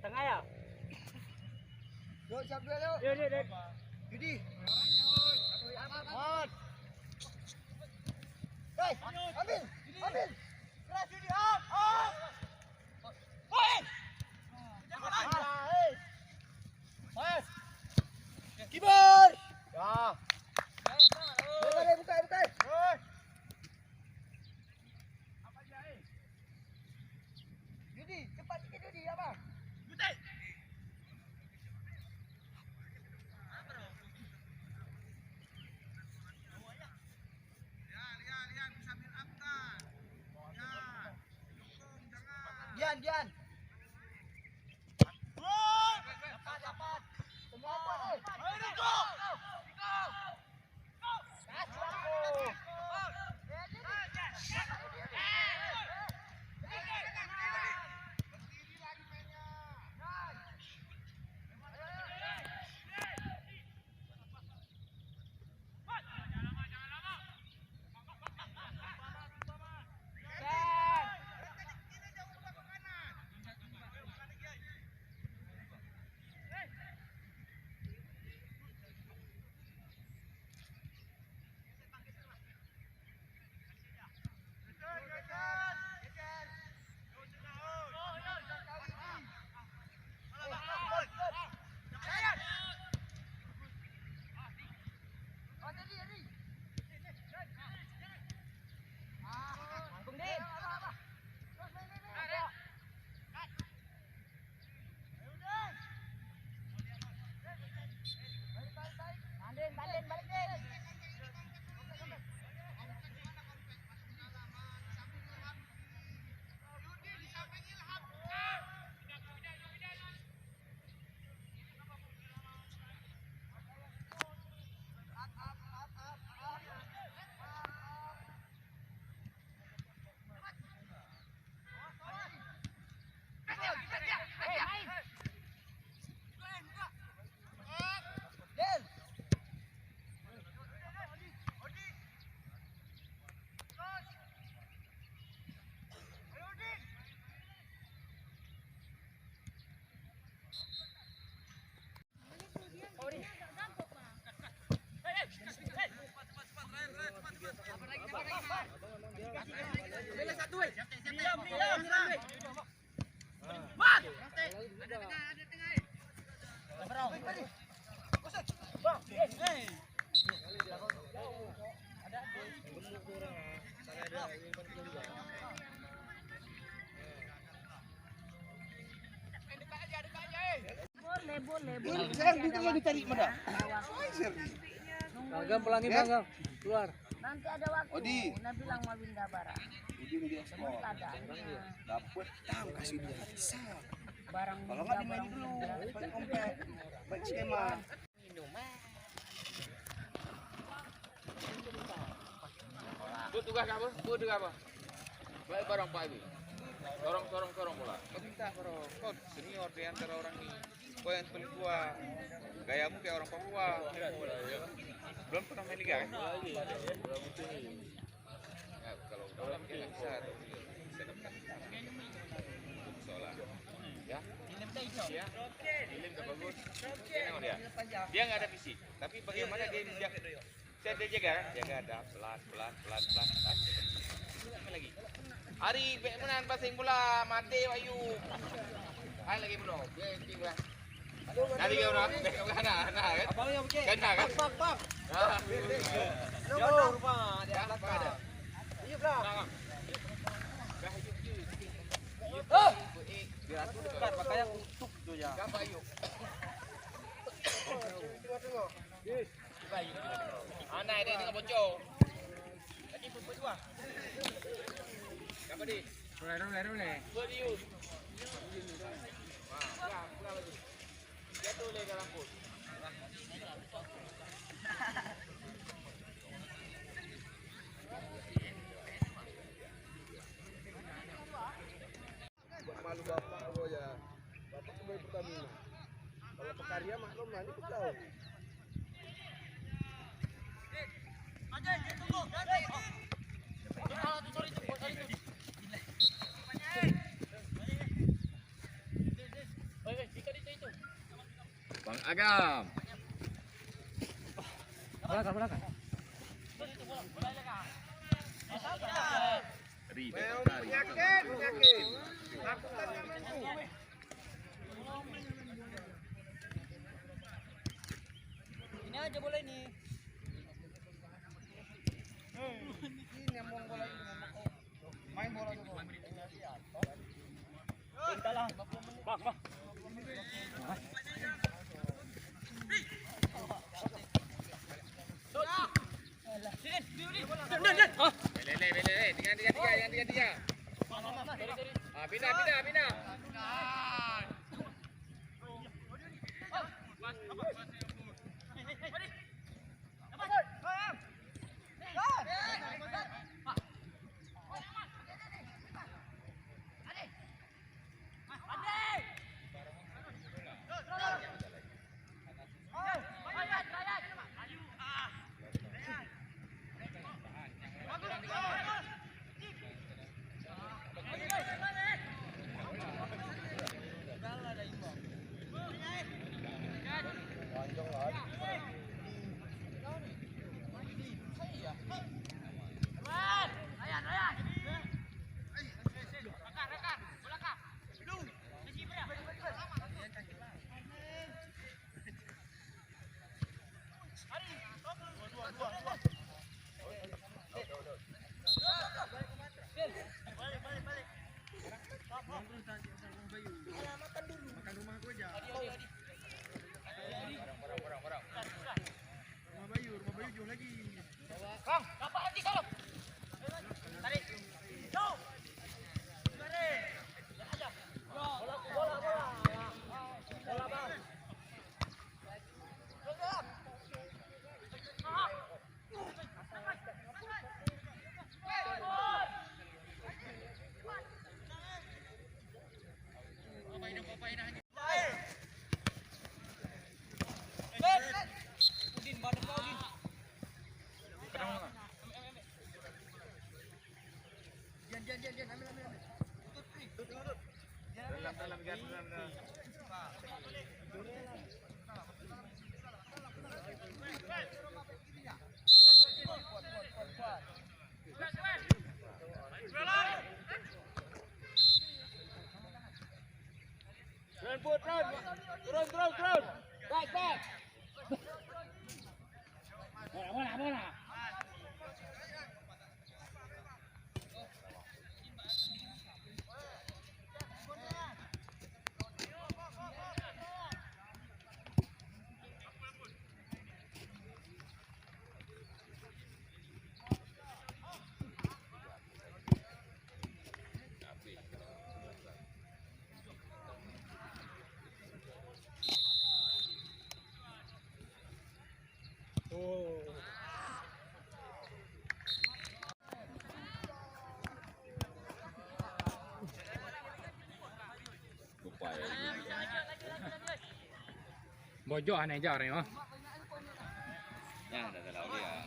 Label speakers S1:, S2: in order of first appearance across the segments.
S1: Tengah ya?
S2: Yuk, siap dulu yuk.
S1: Yuk.
S2: Yudi. Hei, ambil. Keras Yudi, up. Hei. Mas. Kibar. Ya. Buka. Yudi, cepat sikit Yudi, apa? Dian. Dapat. Semua kuat. Ayo Riko.
S3: Boleh.
S2: Saya lagi cari mana?
S1: Agam pelangi bang, keluar.
S3: Nanti ada waktu.
S2: Odi.
S3: Nah bilang mau pindah barang.
S2: Jadi di ekspor.
S3: Ada.
S2: Dapat tahu kasih dia.
S3: Barang
S2: Kalau nggak dimain dulu, baik kompet, baik skema.
S4: Tugas apa? Tugas apa? Baik barang Pak Ibu. Sorong pula. Kau minta kau senior di antara orang ini. Kau yang paling tua. Gayamu kayak orang Papua. Belum pernah main liga kan? Ya, kalau dalam dia nggak bisa. Bisa dapat. Soalnya. Ya. Ya. Ilim tak bagus. Tengok dia. Dia nggak ada fisik. Tapi bagaimana dia menjaga? Saya dia jaga ada pelan. Apa lagi? Hari menan pasing bola mati Wayu. Hai lagi belum? Dia tinggal. Nanti kau nak bek kan?
S1: Abang yang okey.
S4: Kena kan?
S1: Bang.
S4: Jauh
S1: rumah dia belakang. Iya belakang.
S4: Biar aku
S1: Dekat pakai yang utuh tu ya.
S4: Gambar yuk. Anak dia tengah bocor. Tadi berdua. Gambar di. Boleh. Beri yuk. Pulang lagi. Jatuh le dalam pun.
S2: malu bapak gua ya. Bapak tuh baik Pertamina. Kalau pekarya maklum lah ini kau.
S4: Bang Agam.
S1: Belakang.
S2: Penyakit. Lakukan yang itu.
S1: Ini aja boleh nih.
S2: Ini yang mau bola ini. Main bola dulu.
S1: Bang.
S4: Bele. Tiga. Ah, pindah.
S2: Turun. Baik.
S1: Bola. Bojok aneh aja orang mah.
S4: Ya, ada lalu ya.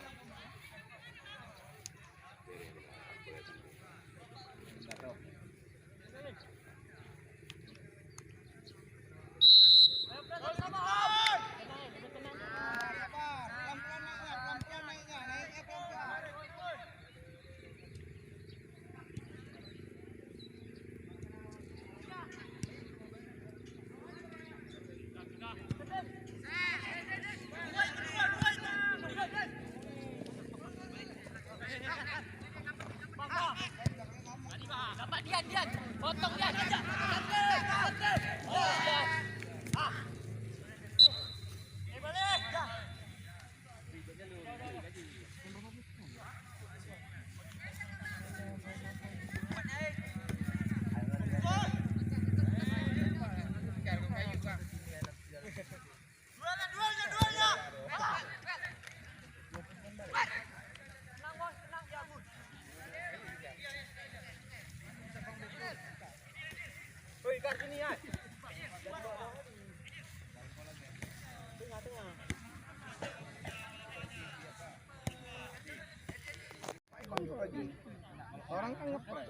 S2: Orang kan ngepres.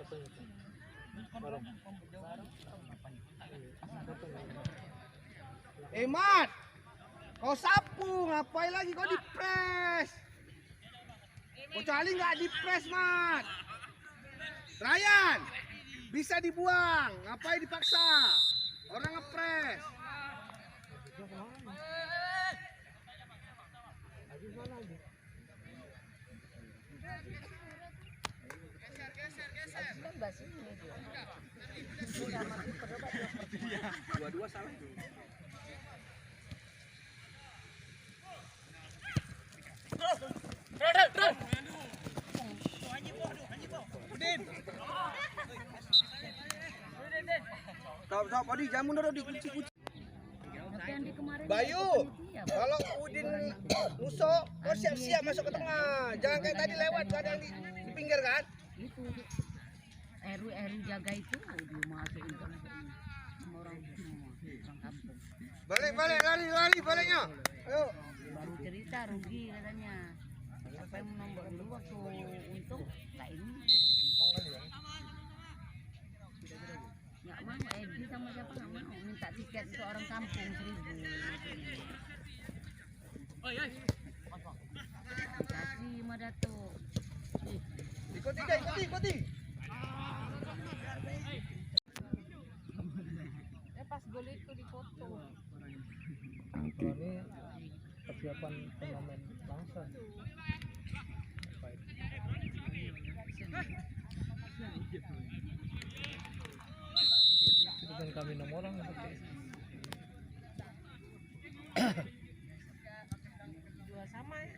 S2: Mat, kau sapu, ngapain lagi kau dipres? Kau cali nggak dipres, Mat? Ryan, bisa dibuang, ngapain dipaksa? Orang ngepres. Dua-dua salah. Stop, Odi, jangan mundur, Odi, kunci. Bayu, kalau Udin musuh, kau siap-siap masuk ke tengah. Jangan kayak tadi lewat, ada yang di pinggir kan?
S3: Itu RW jaga itu dia masukin ke sama orang semua, orang kampung.
S2: Balik, baliknya. Ayo.
S3: Baru cerita rugi katanya. Siapa yang nomor dulu waktu untung tak ini. Nggak mau, Edi sama siapa nggak mau minta tiket untuk orang kampung 1.000. Kasih sama Datuk.
S2: Ikuti.
S3: Pas gol itu dipoto.
S5: Ini persiapan turnamen bangsa. Itu kan kami 6 orang.
S3: Dua sama ya.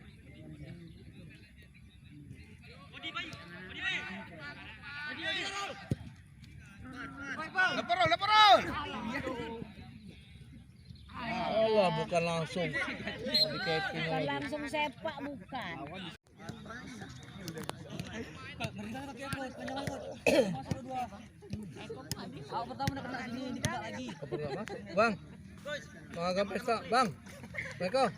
S2: Leperon.
S5: Allah, bukan langsung di keping
S3: Bukan
S5: lagi.
S3: langsung sepak bukan.
S5: Bang, mau agak pesta, Bang. Assalamualaikum.